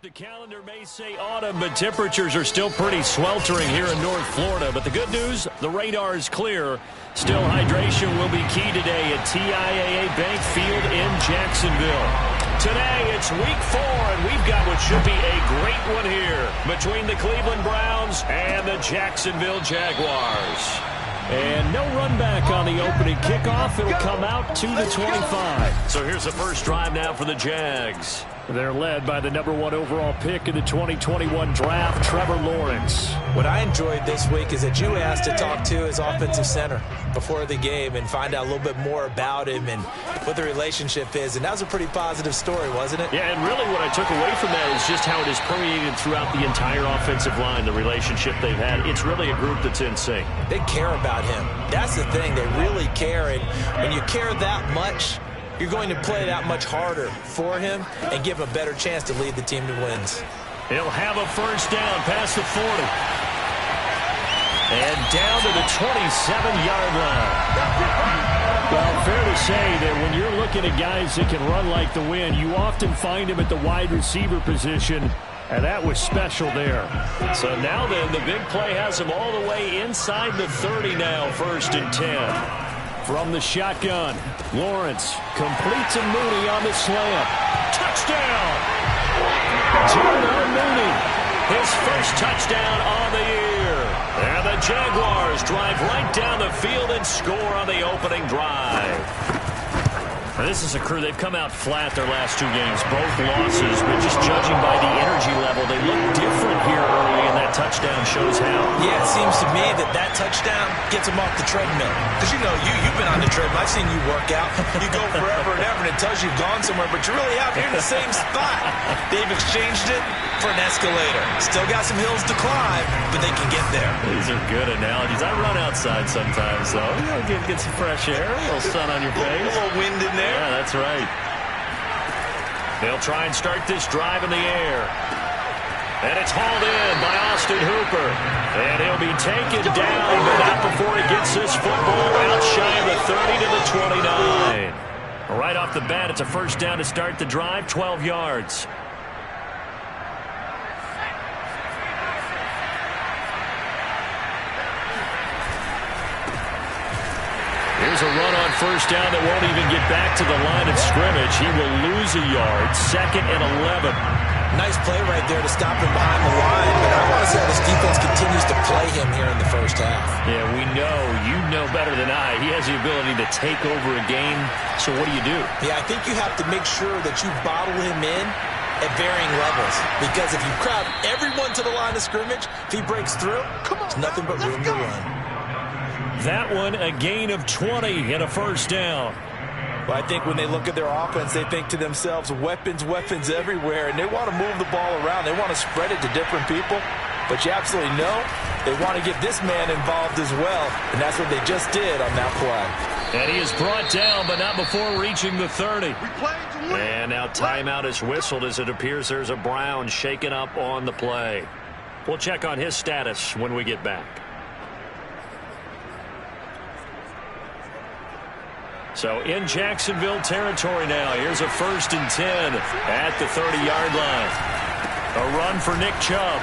The calendar may say autumn, but temperatures are still pretty sweltering here in North Florida. But the good news, the radar is clear. Still, hydration will be key today at TIAA Bank Field in Jacksonville. Today, it's week 4, and we've got what should be a great one here between the Cleveland Browns and the Jacksonville Jaguars. And no run back on the opening kickoff. It'll come out to the 25. So here's the first drive now for the Jags. They're led by the number 1 overall pick in the 2021 draft, Trevor Lawrence. What I enjoyed this week is that you asked to talk to his offensive center before the game and find out a little bit more about him and what the relationship is. And that was a pretty positive story, wasn't it? Yeah, and really what I took away from that is just how it is permeated throughout the entire offensive line, the relationship they've had. It's really a group that's in sync. They care about him. That's the thing. They really care. And when you care that much, you're going to play that much harder for him and give him a better chance to lead the team to wins. He'll have a first down past the 40. And down to the 27-yard line. Well, fair to say that when you're looking at guys that can run like the wind, you often find him at the wide receiver position, and that was special there. So now then, the big play has him all the way inside the 30 now, 1st and 10. From the shotgun, Lawrence completes a Mooney on the slam. Touchdown! Darnell Mooney, his first touchdown on the year. And the Jaguars drive right down the field and score on the opening drive. Now, this is a crew, they've come out flat their last 2 games, both losses, but just judging by the energy level, they look different here early, and that touchdown shows how. Yeah, it seems to me that touchdown gets them off the treadmill. Because, you know, you've been on the treadmill. I've seen you work out. You go forever and ever, and it tells you you've gone somewhere, but you really have. You're in the same spot. They've exchanged it for an escalator. Still got some hills to climb, but they can get there. These are good analogies. I run outside sometimes, though. You know, get some fresh air, a little sun on your face. A little wind in there. Yeah, that's right. They'll try and start this drive in the air. And it's hauled in by Austin Hooper. And he'll be taken down, but not before he gets this football out shy of the 30 to the 29. Right off the bat, it's a first down to start the drive, 12 yards. Here's a run on first down that won't even get back to the line of scrimmage. He will lose a yard, 2nd and 11. Nice play right there to stop him behind the line, but I want to see how this defense continues to play him here in the first half. Yeah, we know. You know better than I. He has the ability to take over a game, so what do you do? Yeah, I think you have to make sure that you bottle him in at varying levels, because if you crowd everyone to the line of scrimmage, if he breaks through, there's nothing but room to run. That one, a gain of 20 and a first down. Well, I think when they look at their offense, they think to themselves, weapons everywhere, and they want to move the ball around. They want to spread it to different people, but you absolutely know they want to get this man involved as well, and that's what they just did on that play. And he is brought down, but not before reaching the 30. And now timeout is whistled as it appears there's a Brown shaken up on the play. We'll check on his status when we get back. So in Jacksonville territory now. Here's a 1st and 10 at the 30-yard line. A run for Nick Chubb.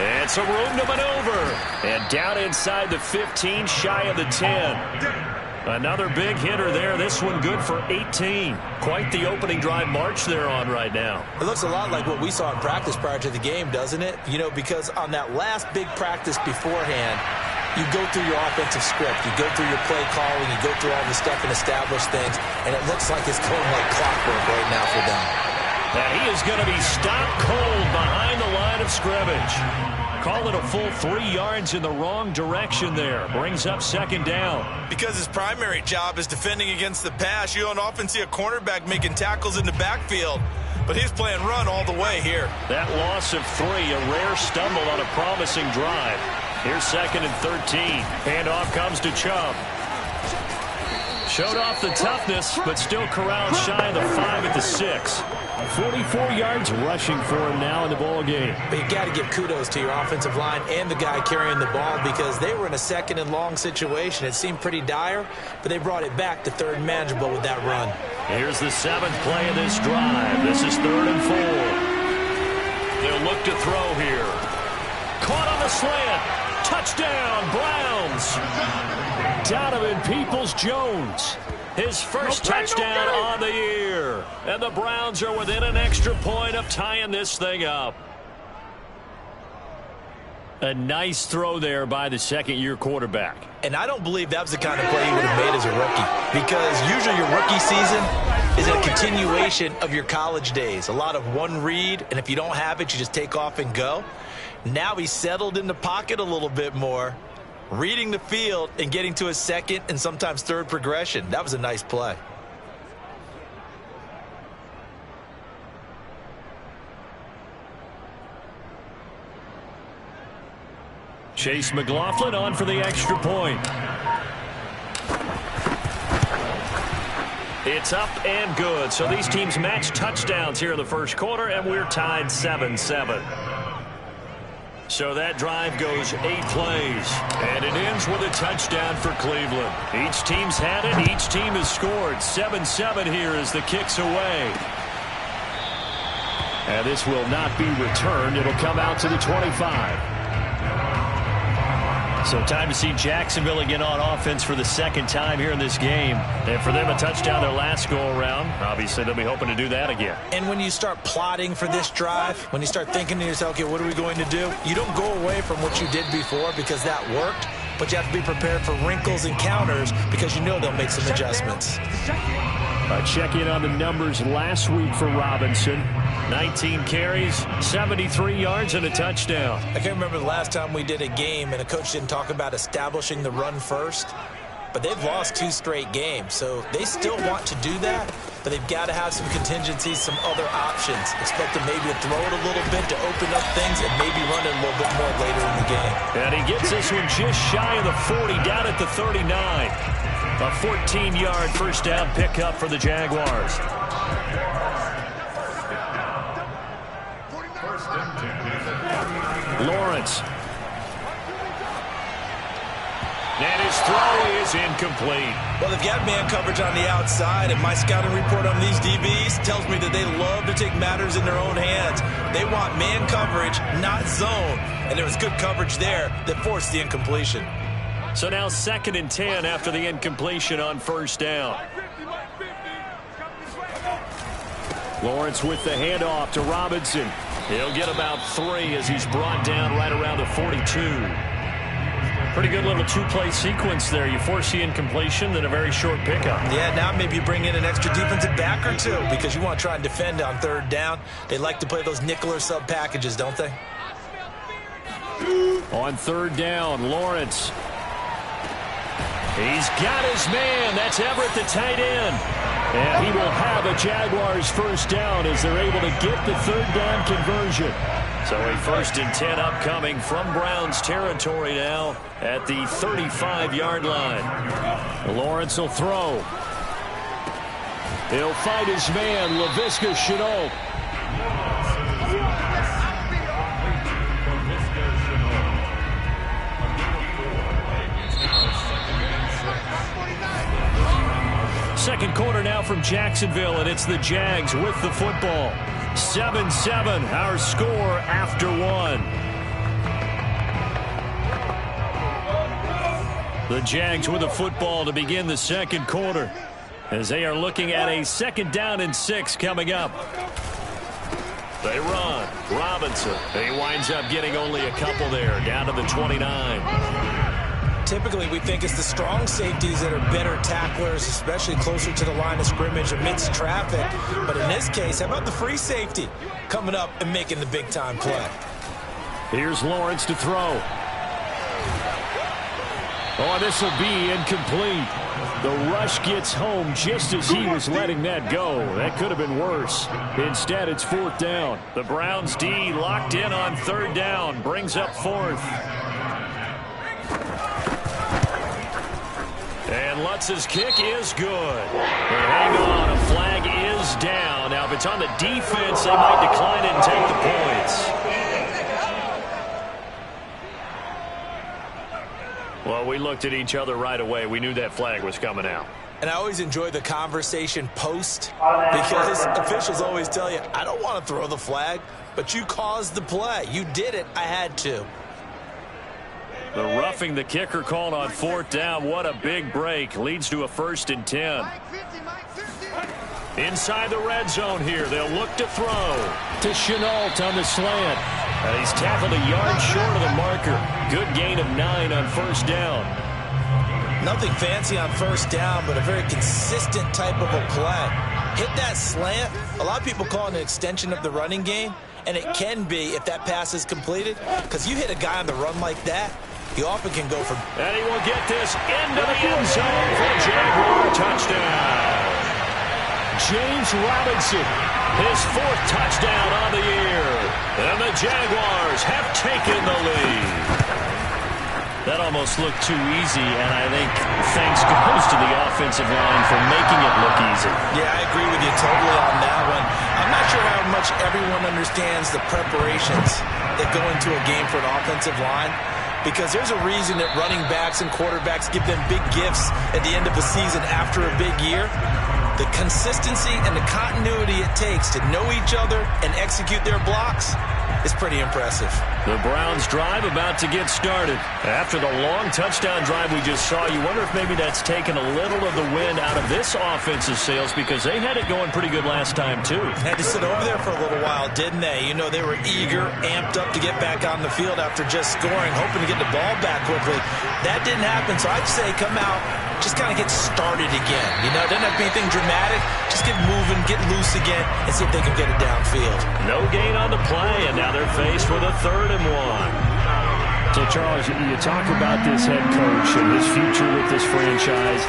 And some room to maneuver. And down inside the 15, shy of the 10. Another big hitter there. This one good for 18. Quite the opening drive march they're on right now. It looks a lot like what we saw in practice prior to the game, doesn't it? You know, because on that last big practice beforehand, you go through your offensive script, you go through your play calling, you go through all the stuff and establish things, and it looks like it's going like clockwork right now for them. And he is going to be stopped cold behind the line of scrimmage. Call it a full 3 yards in the wrong direction there. Brings up 2nd down. Because his primary job is defending against the pass, you don't often see a cornerback making tackles in the backfield. But he's playing run all the way here. That loss of 3, a rare stumble on a promising drive. Here's 2nd and 13. Handoff comes to Chubb. Showed off the toughness, but still corralled shy of the 5 at the 6. 44 yards rushing for him now in the ball game. But you got to give kudos to your offensive line and the guy carrying the ball, because they were in a 2nd and long situation. It seemed pretty dire, but they brought it back to 3rd and manageable with that run. Here's the 7th play of this drive. This is 3rd and 4. They'll look to throw here. Caught on the slant. Touchdown, Browns. Donovan Peoples-Jones. His first touchdown on the year. And the Browns are within an extra point of tying this thing up. A nice throw there by the second-year quarterback. And I don't believe that was the kind of play he would have made as a rookie. Because usually your rookie season is a continuation of your college days. A lot of one read, and if you don't have it, you just take off and go. Now he's settled in the pocket a little bit more, reading the field and getting to his second and sometimes third progression. That was a nice play. Chase McLaughlin on for the extra point. It's up and good. So these teams match touchdowns here in the first quarter, and we're tied 7-7. So that drive goes 8 plays, and it ends with a touchdown for Cleveland. Each team's had it. Each team has scored. 7-7 here as the kick's away. And this will not be returned. It'll come out to the 25. So time to see Jacksonville again on offense for the second time here in this game. And for them, a touchdown their last go-around. Obviously, they'll be hoping to do that again. And when you start plotting for this drive, when you start thinking to yourself, okay, what are we going to do? You don't go away from what you did before because that worked. But you have to be prepared for wrinkles and counters because you know they'll make some adjustments. Check in on the numbers last week for Robinson. 19 carries, 73 yards, and a touchdown. I can't remember the last time we did a game and a coach didn't talk about establishing the run first. But they've lost 2 straight games, so they still want to do that. But they've got to have some contingencies, some other options. Expect them maybe to throw it a little bit to open up things and maybe run it a little bit more later in the game. And he gets this one just shy of the 40, down at the 39. A 14-yard first down pickup for the Jaguars. Lawrence. And his throw is incomplete. Well, they've got man coverage on the outside, and my scouting report on these DBs tells me that they love to take matters in their own hands. They want man coverage, not zone. And there was good coverage there that forced the incompletion. So now 2nd and 10 after the incompletion on first down. Lawrence with the handoff to Robinson. He'll get about 3 as he's brought down right around the 42. Pretty good little 2-play sequence there. You force the incompletion, then a very short pickup. Yeah, now maybe you bring in an extra defensive back or 2 because you want to try and defend on 3rd down. They like to play those nickel or sub packages, don't they? On 3rd down, Lawrence. He's got his man. That's Everett, the tight end. And he will have a Jaguars first down as they're able to get the 3rd down conversion. So a 1st and 10 upcoming from Browns territory now at the 35-yard line. Lawrence will throw. He'll find his man, Laviska Shenault. Second quarter now from Jacksonville, and it's the Jags with the football. 7-7, our score after 1. The Jags with the football to begin the second quarter as they are looking at a 2nd down and 6 coming up. They run. Robinson. He winds up getting only a couple there, down to the 29. Typically, we think it's the strong safeties that are better tacklers, especially closer to the line of scrimmage amidst traffic. But in this case, how about the free safety coming up and making the big-time play? Here's Lawrence to throw. Oh, this will be incomplete. The rush gets home just as he was letting that go. That could have been worse. Instead, it's 4th down. The Browns D locked in on 3rd down. Brings up 4th. And Lutz's kick is good. But hang on, a flag is down. Now, if it's on the defense, they might decline it and take the points. Well, we looked at each other right away. We knew that flag was coming out. And I always enjoy the conversation post because officials always tell you, I don't want to throw the flag, but you caused the play. You did it. I had to. The roughing the kicker called on 4th down. What a big break. Leads to a 1st and 10. Inside the red zone here. They'll look to throw to Chenault on the slant. And he's tackled a yard short of the marker. Good gain of 9 on 1st down. Nothing fancy on 1st down, but a very consistent type of a play. Hit that slant. A lot of people call it an extension of the running game, and it can be if that pass is completed, because you hit a guy on the run like that, he often can go for... And he will get this into the end zone for a Jaguar touchdown. James Robinson, his 4th touchdown on the year. And the Jaguars have taken the lead. That almost looked too easy, and I think thanks goes to the offensive line for making it look easy. Yeah, I agree with you totally on that one. I'm not sure how much everyone understands the preparations that go into a game for an offensive line, because there's a reason that running backs and quarterbacks give them big gifts at the end of the season after a big year. The consistency and the continuity it takes to know each other and execute their blocks is pretty impressive. The Browns drive about to get started. After the long touchdown drive we just saw, you wonder if maybe that's taken a little of the wind out of this offense's sails, because they had it going pretty good last time too. Had to sit over there for a little while, didn't they? You know, they were eager, amped up to get back on the field after just scoring, hoping to get the ball back quickly. That didn't happen, so I'd say come out, just kind of get started again. You know, it doesn't have to be anything dramatic. Just get moving, get loose again, and see if they can get it downfield. No gain on the play, and now they're faced with a 3rd and 1. So, Charles, you talk about this head coach and his future with this franchise.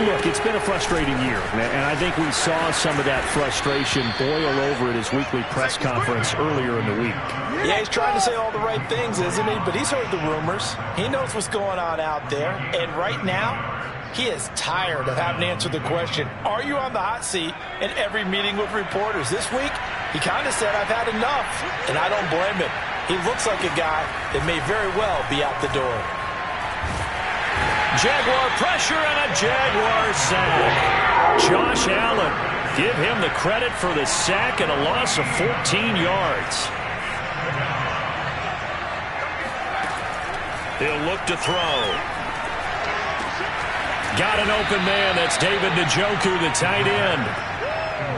Look, it's been a frustrating year, and I think we saw some of that frustration boil over at his weekly press conference earlier in the week. Yeah, he's trying to say all the right things, isn't he? But he's heard the rumors. He knows what's going on out there. And right now, he is tired of having to answer the question, are you on the hot seat in every meeting with reporters? This week, he kind of said, I've had enough. And I don't blame him. He looks like a guy that may very well be out the door. Jaguar pressure and a Jaguar sack. Josh Allen, give him the credit for the sack and a loss of 14 yards. He'll look to throw. Got an open man. That's David Njoku, the tight end.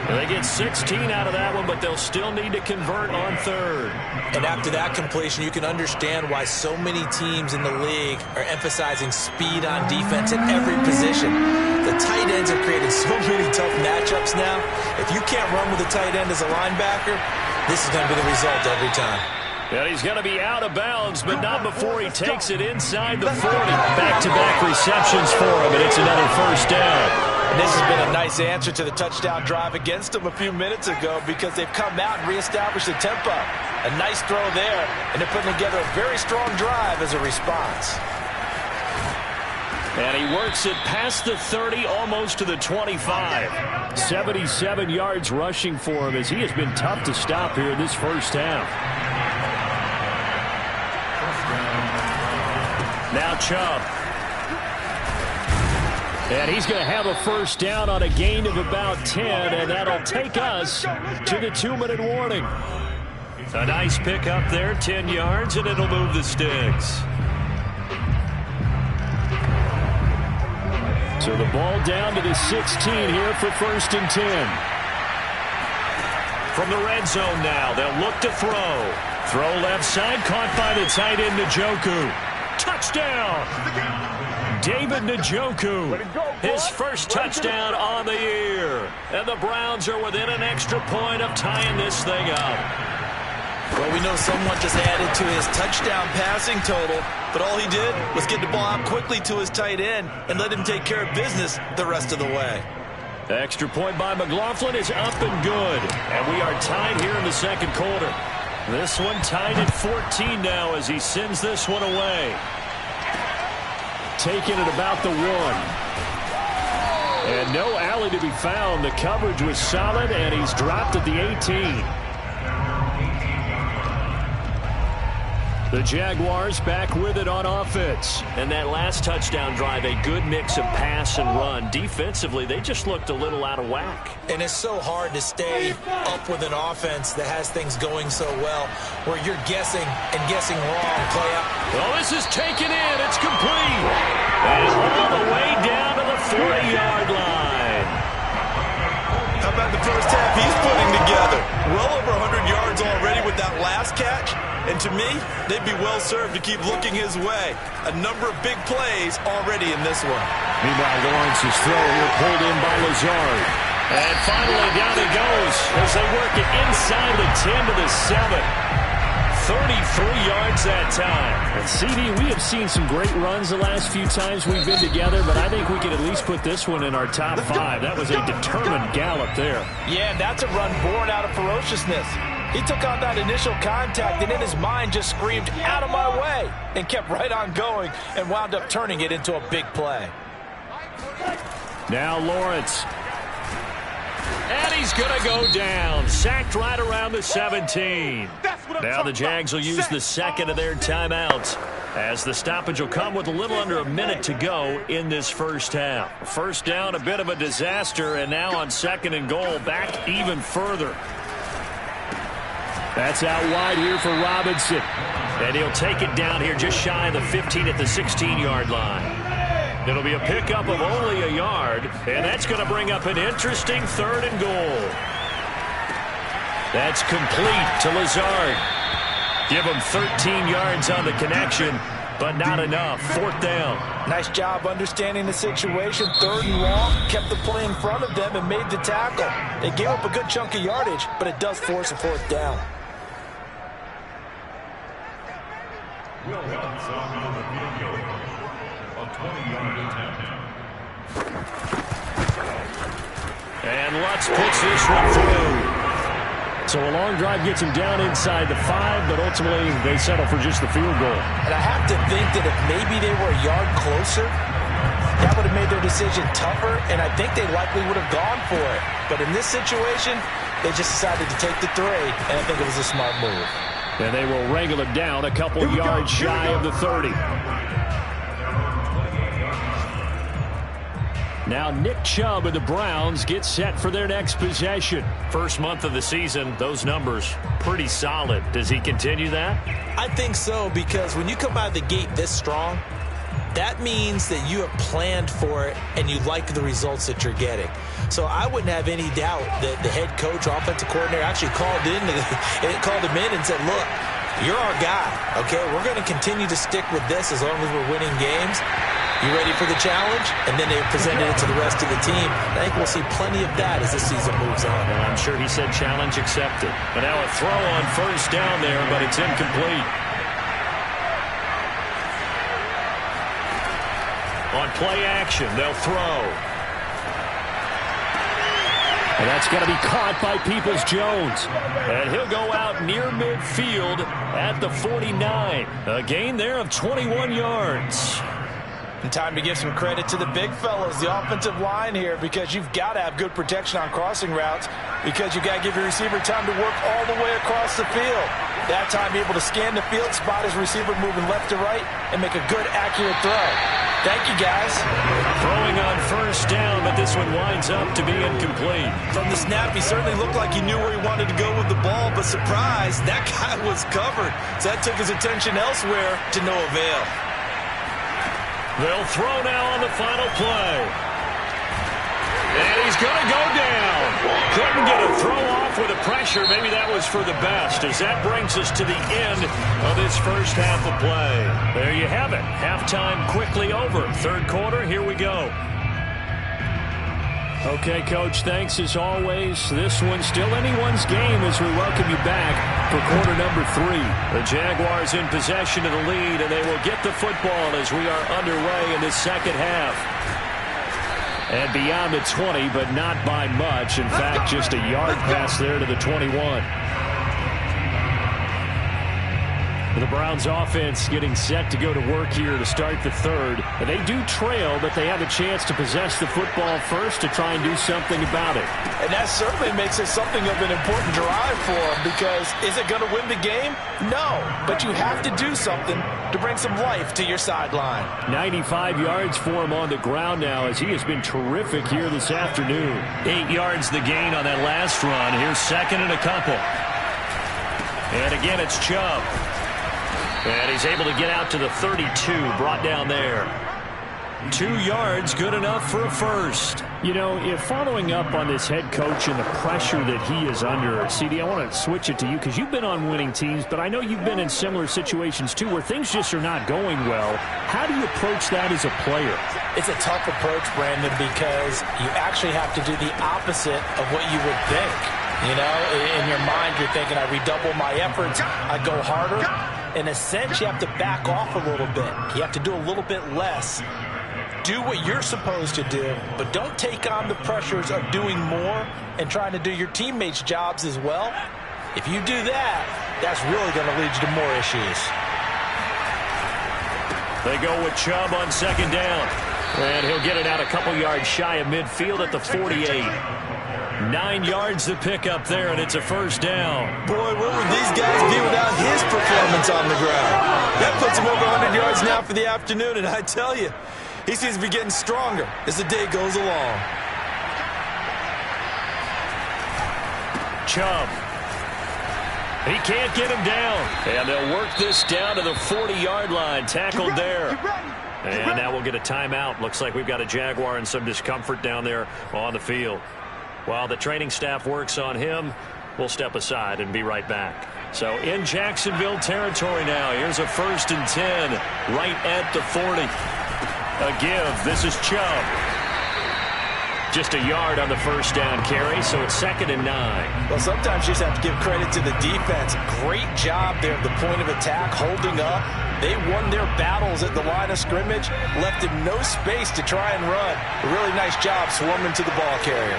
They get 16 out of that one, but they'll still need to convert on 3rd. And after that completion, you can understand why so many teams in the league are emphasizing speed on defense at every position. The tight ends have created so many tough matchups now. If you can't run with a tight end as a linebacker, this is going to be the result every time. And he's going to be out of bounds, but not before he takes it inside the 40. Back-to-back receptions for him, and it's another 1st down. And this has been a nice answer to the touchdown drive against them a few minutes ago, because they've come out and reestablished the tempo. A nice throw there, and they're putting together a very strong drive as a response. And he works it past the 30, almost to the 25. 77 yards rushing for him, as he has been tough to stop here in this 1st half. Now Chubb. And he's going to have a 1st down on a gain of about 10, and that'll take us to the 2-minute warning. A nice pickup there, 10 yards, and it'll move the sticks. So the ball down to the 16 here for 1st and 10. From the red zone now, they'll look to throw. Throw left side, caught by the tight end Njoku. Touchdown! David Njoku, his 1st touchdown on the year. And the Browns are within an extra point of tying this thing up. Well, we know someone just added to his touchdown passing total, but all he did was get the ball out quickly to his tight end and let him take care of business the rest of the way. The extra point by McLaughlin is up and good. And we are tied here in the 2nd quarter. This one tied at 14 now as he sends this one away. Taking it about the 1. And no alley to be found. The coverage was solid, and he's dropped at the 18. The Jaguars back with it on offense. And that last touchdown drive, a good mix of pass and run. Defensively, they just looked a little out of whack. And it's so hard to stay up with an offense that has things going so well, where you're guessing and guessing wrong. Play out. Well, this is taken in. It's complete. And all the way down to the 40-yard line. How about the first half he's putting together? Well over 100 yards already with that last catch. And to me, they'd be well served to keep looking his way. A number of big plays already in this one. Meanwhile, Lawrence's throw here pulled in by Lazard. And finally, down he goes as they work it inside the 10 to the 7. 33 yards that time. And CD, we have seen some great runs the last few times we've been together, but I think we can at least put this one in our top 5. That was a determined gallop there. Yeah, that's a run born out of ferociousness. He took on that initial contact and in his mind just screamed, "Out of my way," and kept right on going and wound up turning it into a big play. Now Lawrence. And he's going to go down. Sacked right around the 17. Now the Jags will use the second of their timeouts as the stoppage will come with a little under a minute to go in this first half. First down, a bit of a disaster, and now on second and goal, back even further. That's out wide here for Robinson. And he'll take it down here just shy of the 15 at the 16-yard line. It'll be a pickup of only a yard, and that's going to bring up an interesting third and goal. That's complete to Lazard. Give him 13 yards on the connection, but not enough. Fourth down. Nice job understanding the situation. Third and long, kept the play in front of them and made the tackle. They gave up a good chunk of yardage, but it does force a fourth down. And Lutz puts this one through. So a long drive gets him down inside the 5, but ultimately they settle for just the field goal. And I have to think that if maybe they were a yard closer, that would have made their decision tougher, and I think they likely would have gone for it. But in this situation, they just decided to take the 3, and I think it was a smart move. And they will wrangle it down a couple yards shy of the 30. Now Nick Chubb of the Browns gets set for their next possession. First month of the season, those numbers pretty solid. Does he continue that? I think so, because when you come out of the gate this strong, that means that you have planned for it and you like the results that you're getting. So I wouldn't have any doubt that the head coach, offensive coordinator, actually called him in and said, "Look, you're our guy, okay? We're going to continue to stick with this as long as we're winning games. You ready for the challenge?" And then they presented it to the rest of the team. I think we'll see plenty of that as the season moves on. Well, I'm sure he said challenge accepted. But now a throw on first down there, but it's incomplete. On play action, they'll throw. And that's going to be caught by Peoples-Jones. And he'll go out near midfield at the 49. A gain there of 21 yards. And time to give some credit to the big fellas, the offensive line here, because you've got to have good protection on crossing routes, because you've got to give your receiver time to work all the way across the field. That time able to scan the field, spot his receiver moving left to right, and make a good, accurate throw. Thank you, guys. Throwing on first down, but this one winds up to be incomplete. From the snap, he certainly looked like he knew where he wanted to go with the ball, but surprise, that guy was covered. So that took his attention elsewhere to no avail. They'll throw now on the final play. And he's going to go down. Couldn't get a throw off with the pressure. Maybe that was for the best, as that brings us to the end of this first half of play. There you have it. Halftime quickly over. Third quarter, here we go. Okay, Coach, thanks as always. This one's still anyone's game as we welcome you back for quarter number 3. The Jaguars in possession of the lead, and they will get the football as we are underway in the second half. And beyond the 20, but not by much. In fact, just a yard pass there to the 21. The Browns offense getting set to go to work here to start the third. And they do trail, but they have a chance to possess the football first to try and do something about it. And that certainly makes it something of an important drive for them, because is it going to win the game? No, but you have to do something to bring some life to your sideline. 95 yards for him on the ground now, as he has been terrific here this afternoon. 8 yards the gain on that last run. Here's second and a couple. And again, it's Chubb. And he's able to get out to the 32, brought down there. 2 yards, good enough for a first. You know, if following up on this head coach and the pressure that he is under, CD, I want to switch it to you because you've been on winning teams, but I know you've been in similar situations too where things just are not going well. How do you approach that as a player? It's a tough approach, Brandon, because you actually have to do the opposite of what you would think. You know, in your mind, you're thinking, I redouble my efforts, I go harder. In a sense, you have to back off a little bit. You have to do a little bit less. Do what you're supposed to do, but don't take on the pressures of doing more and trying to do your teammates' jobs as well. If you do that, that's really going to lead you to more issues. They go with Chubb on second down. And he'll get it out a couple yards shy of midfield at the 48. 9 yards to pick up there, and it's a first down. Boy, what would these guys be without his performance on the ground? That puts him over 100 yards now for the afternoon, and I tell you, he seems to be getting stronger as the day goes along. Chubb. He can't get him down. And they'll work this down to the 40-yard line. Tackled there. And now we'll get a timeout. Looks like we've got a Jaguar in some discomfort down there on the field. While the training staff works on him, we'll step aside and be right back. So in Jacksonville territory now. Here's a 1st and 10 right at the 40. A give. This is Chubb. Just a yard on the first down carry, so it's 2nd and 9. Well, sometimes you just have to give credit to the defense. Great job there at the point of attack, holding up. They won their battles at the line of scrimmage, left him no space to try and run. A really nice job swarming to the ball carrier.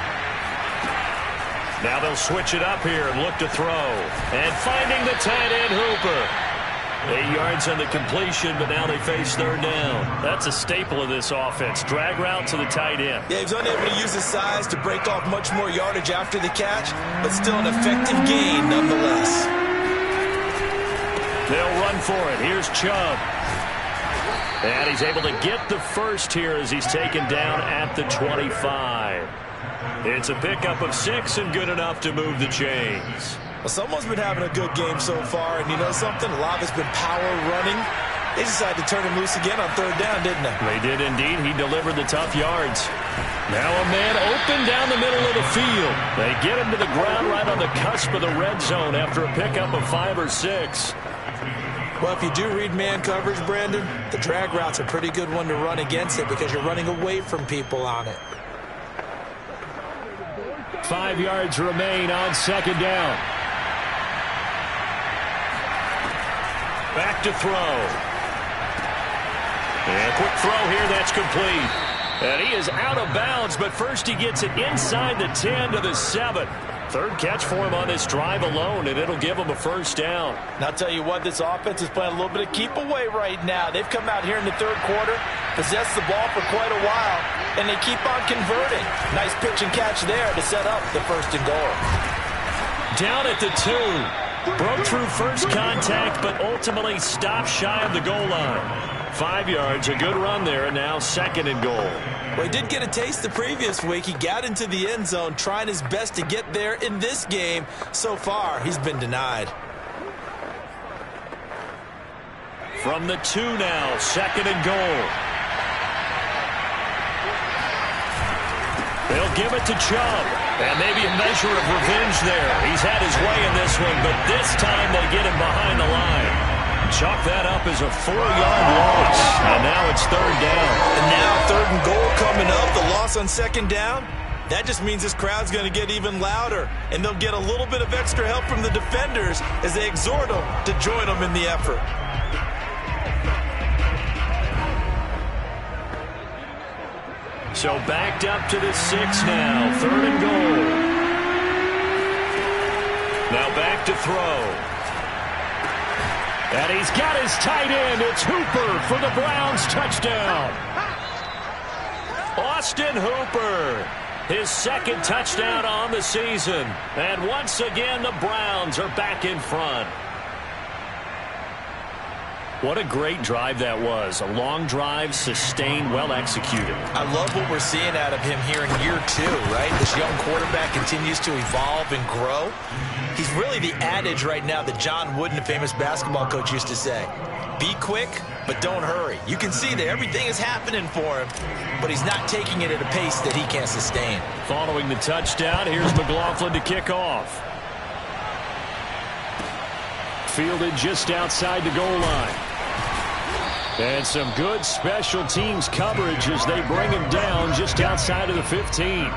Now they'll switch it up here and look to throw. And finding the tight end Hooper. 8 yards on the completion, but now they face third down. That's a staple of this offense. Drag route to the tight end. Yeah, he was unable to use his size to break off much more yardage after the catch, but still an effective gain nonetheless. They'll run for it. Here's Chubb. And he's able to get the first here as he's taken down at the 25. It's a pickup of 6 and good enough to move the chains. Well, someone's been having a good game so far, and you know something? A lot of it's been power running. They decided to turn him loose again on third down, didn't they? They did indeed. He delivered the tough yards. Now a man open down the middle of the field. They get him to the ground right on the cusp of the red zone after a pickup of 5 or 6. Well, if you do read man coverage, Brandon, the drag route's a pretty good one to run against it because you're running away from people on it. 5 yards remain on second down. Back to throw. And quick throw here, that's complete. And he is out of bounds, but first he gets it inside the 10 to the 7. Third catch for him on this drive alone, and it'll give him a first down. And I'll tell you what, this offense is playing a little bit of keep away right now. They've come out here in the third quarter, possessed the ball for quite a while, and they keep on converting. Nice pitch and catch there to set up the 1st and goal. Down at the 2. Broke through first contact, but ultimately stopped shy of the goal line. 5 yards, a good run there, and now 2nd and goal. Well, he did get a taste the previous week. He got into the end zone, trying his best to get there in this game. So far, he's been denied. From the 2 now, 2nd and goal. They'll give it to Chubb. And maybe a measure of revenge there. He's had his way in this one, but this time they get him behind the line. Chalk that up as a 4-yard loss. And now it's third down. And now 3rd and goal coming up. The loss on 2nd down. That just means this crowd's going to get even louder. And they'll get a little bit of extra help from the defenders as they exhort them to join them in the effort. So backed up to the 6 now. 3rd and goal. Now back to throw. And he's got his tight end. It's Hooper for the Browns touchdown. Austin Hooper, his second touchdown on the season. And once again, the Browns are back in front. What a great drive that was. A long drive, sustained, well executed. I love what we're seeing out of him here in year 2, right? This young quarterback continues to evolve and grow. He's really the adage right now that John Wooden, the famous basketball coach, used to say. Be quick, but don't hurry. You can see that everything is happening for him, but he's not taking it at a pace that he can't sustain. Following the touchdown, here's McLaughlin to kick off. Fielded just outside the goal line. And some good special teams coverage as they bring him down just outside of the 15.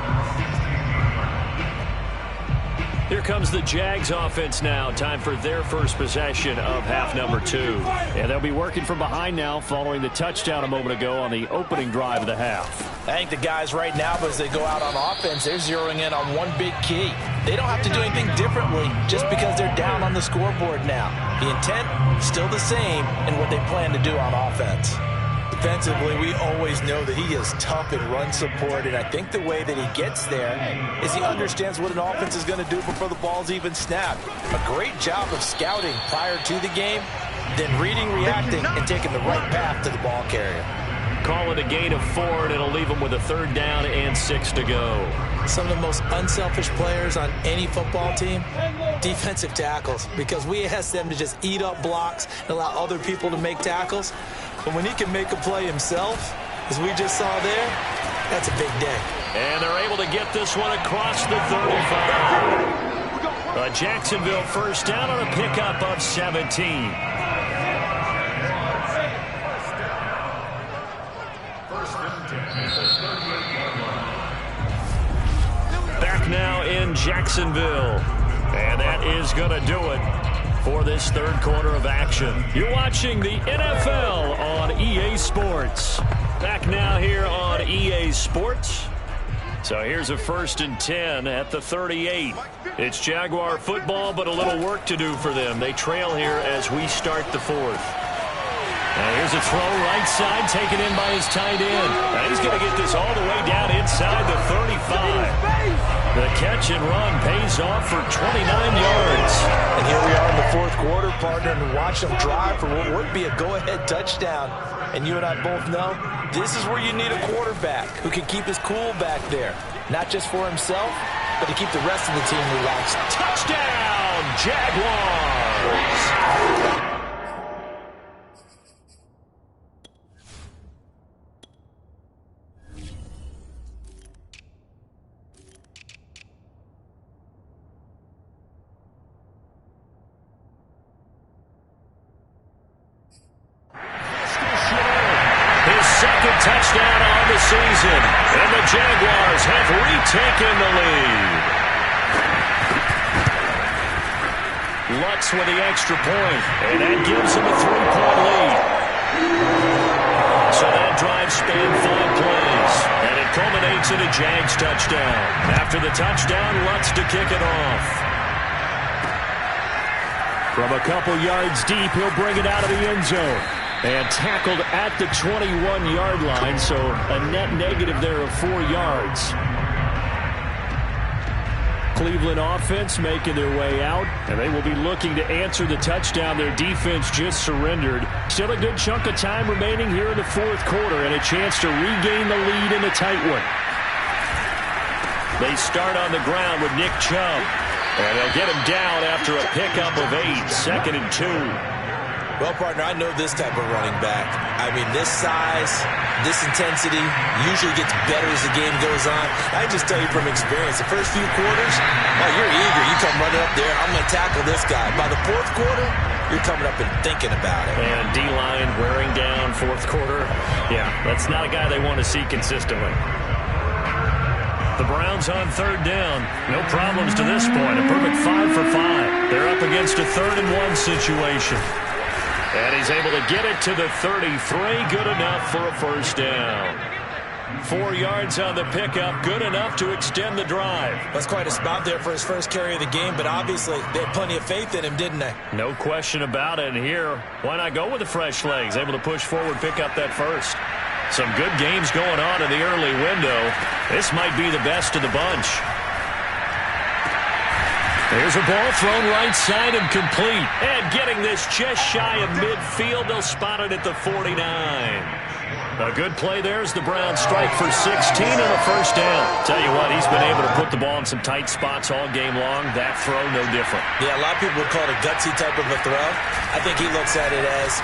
Here comes the Jags offense now. Time for their first possession of half number 2. And they'll be working from behind now following the touchdown a moment ago on the opening drive of the half. I think the guys right now, as they go out on offense, they're zeroing in on one big key. They don't have to do anything differently just because they're down on the scoreboard now. The intent, still the same in what they plan to do on offense. Defensively, we always know that he is tough in run support, and I think the way that he gets there is he understands what an offense is going to do before the ball's even snapped. A great job of scouting prior to the game, then reading, reacting, and taking the right path to the ball carrier. Call it a gain of 4, and it'll leave them with a 3rd down and 6 to go. Some of the most unselfish players on any football team, defensive tackles, because we ask them to just eat up blocks and allow other people to make tackles. But when he can make a play himself, as we just saw there, that's a big day. And they're able to get this one across the 35. A Jacksonville first down on a pickup of 17. Back now in Jacksonville. And that is going to do it for this 3rd quarter of action. You're watching the NFL on EA Sports. Back now here on EA Sports. So here's a 1st and 10 at the 38. It's Jaguar football, but a little work to do for them. They trail here as we start the 4th. And here's a throw right side, taken in by his tight end. And he's going to get this all the way down inside the 35. The catch and run pays off for 29 yards. And here we are in the 4th quarter, partner, and watch them drive for what would be a go-ahead touchdown. And you and I both know this is where you need a quarterback who can keep his cool back there. Not just for himself, but to keep the rest of the team relaxed. Touchdown, Jaguars! Touchdown on the season, and the Jaguars have retaken the lead. Lutz with the extra point, and that gives him a 3-point lead. So that drive spanned 5 plays, and it culminates in a Jags touchdown. After the touchdown, Lutz to kick it off. From a couple yards deep, he'll bring it out of the end zone. And tackled at the 21-yard line, so a net negative there of 4 yards. Cleveland offense making their way out, and they will be looking to answer the touchdown their defense just surrendered. Still a good chunk of time remaining here in the 4th quarter, and a chance to regain the lead in a tight one. They start on the ground with Nick Chubb, and they'll get him down after a pickup of 8, 2nd and 2. Well, partner, I know this type of running back. I mean, this size, this intensity usually gets better as the game goes on. I just tell you from experience, the first few quarters, oh, you're eager. You come running up there, I'm going to tackle this guy. By the 4th quarter, you're coming up and thinking about it. And D-line wearing down 4th quarter. Yeah, that's not a guy they want to see consistently. The Browns on 3rd down. No problems to this point. A perfect 5 for 5. They're up against a 3rd and 1 situation. And he's able to get it to the 33. Good enough for a 1st down. 4 yards on the pickup, good enough to extend the drive. That's quite a spot there for his first carry of the game, but obviously they had plenty of faith in him, didn't they? No question about it. And here, why not go with the fresh legs? Able to push forward, pick up that first. Some good games going on in the early window. This might be the best of the bunch. There's a ball thrown right side and complete. And getting this just shy of midfield. They'll spot it at the 49. A good play there as the Browns strike for 16 and a first down. Tell you what, he's been able to put the ball in some tight spots all game long. That throw, no different. Yeah, a lot of people would call it a gutsy type of a throw. I think he looks at it as,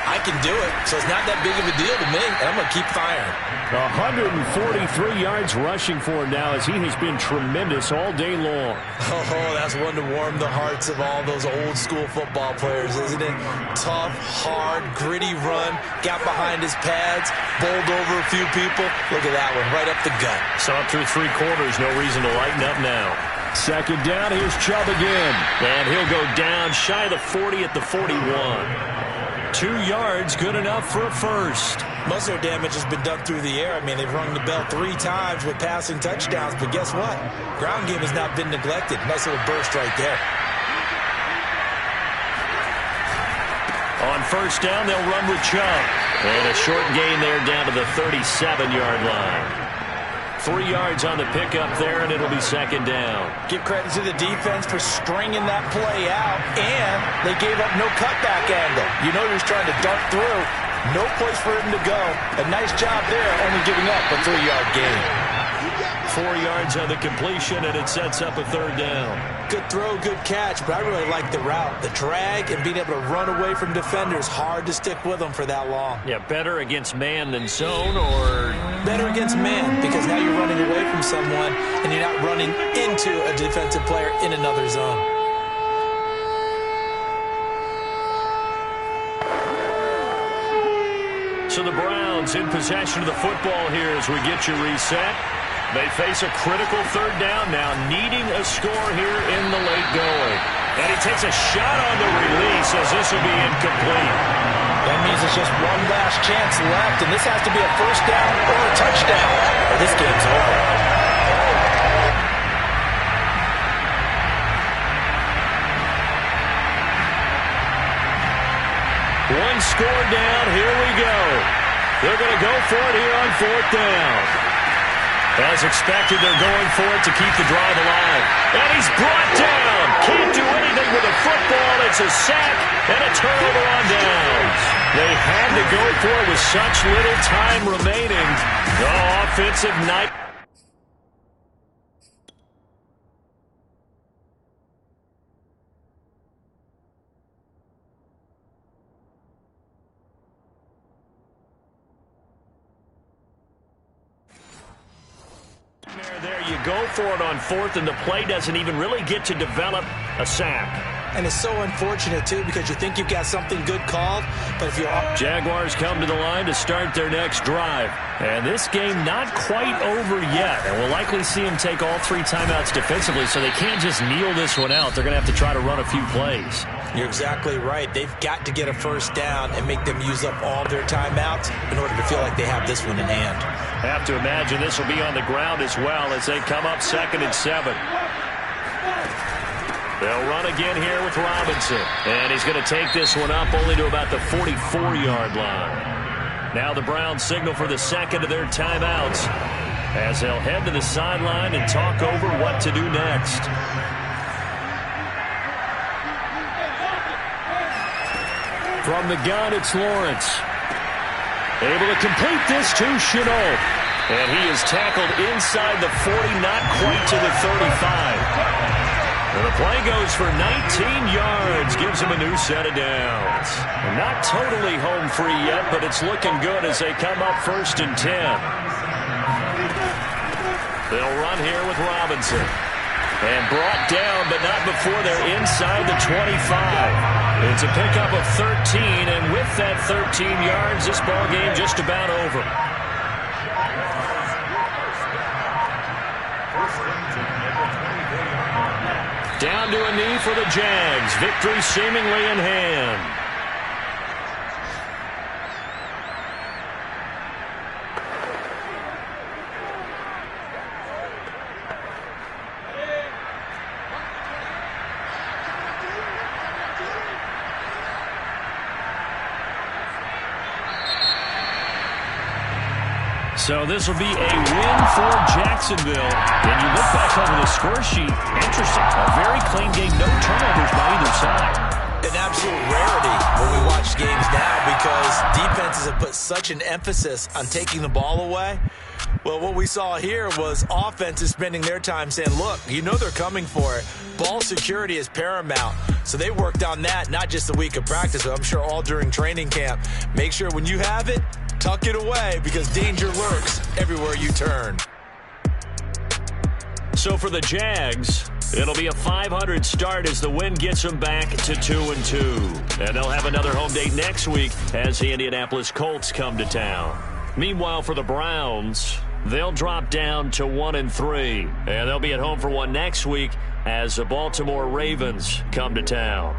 I can do it, so it's not that big of a deal to me, and I'm going to keep firing. 143 yards rushing for him now as he has been tremendous all day long. Oh, that's one to warm the hearts of all those old school football players, isn't it? Tough, hard, gritty run, got behind his pads, bowled over a few people. Look at that one, right up the gut. So up through 3 quarters, no reason to lighten up now. Second down, here's Chubb again. And he'll go down shy of the 40 at the 41. 2 yards, good enough for a first. Most of their damage has been done through the air. I mean, they've rung the bell 3 times with passing touchdowns, but guess what? Ground game has not been neglected. Nice little burst right there. On first down, they'll run with Chubb. And a short gain there down to the 37-yard line. 3 yards on the pickup there, and it'll be second down. Give credit to the defense for stringing that play out, and they gave up no cutback angle. You know he was trying to dart through. No place for him to go. A nice job there, only giving up a 3-yard gain. 4 yards on the completion, and it sets up a third down. Good throw, good catch, but I really like the route. The drag and being able to run away from defenders, hard to stick with them for that long. Yeah, better against man than zone, or? Better against man, because now you're running away from someone, and you're not running into a defensive player in another zone. So the Browns in possession of the football here as we get you reset. They face a critical third down now, needing a score here in the late going. And he takes a shot on the release as this will be incomplete. That means it's just one last chance left, and this has to be a first down or a touchdown, or this game's over. One score down, here we go. They're going to go for it here on fourth down. As expected, they're going for it to keep the drive alive. And he's brought down. Can't do anything with the football. It's a sack and a turnover on downs. They had to go for it with such little time remaining. The offensive night. There you go for it on fourth, and the play doesn't even really get to develop a sack. And it's so unfortunate, too, because you think you've got something good called, but if you're... Jaguars come to the line to start their next drive. And this game not quite over yet. And we'll likely see them take all 3 timeouts defensively, so they can't just kneel this one out. They're going to have to try to run a few plays. You're exactly right. They've got to get a first down and make them use up all their timeouts in order to feel like they have this one in hand. Have to imagine this will be on the ground as well as they come up 2nd and 7. They'll run again here with Robinson. And he's going to take this one up only to about the 44-yard line. Now the Browns signal for the second of their timeouts as they'll head to the sideline and talk over what to do next. From the gun, it's Lawrence. Able to complete this to Chenault. And he is tackled inside the 40, not quite to the 35. And the play goes for 19 yards, gives him a new set of downs. And not totally home free yet, but it's looking good as they come up 1st and 10. They'll run here with Robinson. And brought down, but not before they're inside the 25. It's a pickup of 13, and with that 13 yards, this ball game just about over. Down to a knee for the Jags. Victory seemingly in hand. So this will be a win for Jacksonville. And you look back over the score sheet, interesting. A very clean game, no turnovers by either side. An absolute rarity when we watch games now because defenses have put such an emphasis on taking the ball away. Well, what we saw here was offenses spending their time saying, look, you know they're coming for it. Ball security is paramount. So they worked on that, not just a week of practice, but I'm sure all during training camp. Make sure when you have it, tuck it away because danger lurks everywhere you turn. So for the Jags, it'll be a 500 start as the win gets them back to 2-2. And they'll have another home date next week as the Indianapolis Colts come to town. Meanwhile, for the Browns, they'll drop down to 1-3. And they'll be at home for one next week as the Baltimore Ravens come to town.